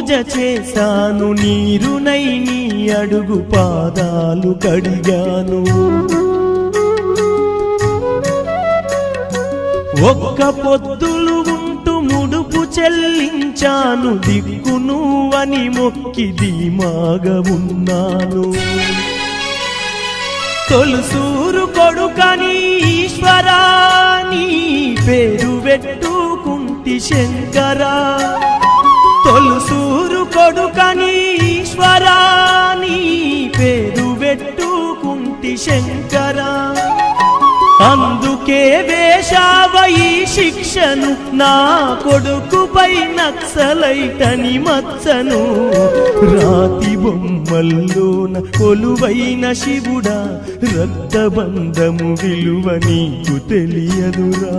పూజ చేశాను, నీరునై నీ అడుగు పాదాలు కడిగాను. ఒక్క పొద్దులు ఉంటూ ముడుపు చెల్లించాను, దిక్కు నువ్వని మొక్కి ధీమాగా ఉన్నాను. తొలుసూరు కొడుకని ఈశ్వరా నీ పేరు పెట్టుకుంటి శంకరా, తొలుసూరు కొడుకని ఈశ్వరా నీ పేరు పెట్టుకుంటి శంకరా. అందుకే వేశావయి శిక్షను, నా కొడుకుపై నక్సలైటని మచ్చను. రాతి బొమ్మల్లోన కొలువైన శివుడా, రక్తబంధము విలువ నీకు తెలియదురా.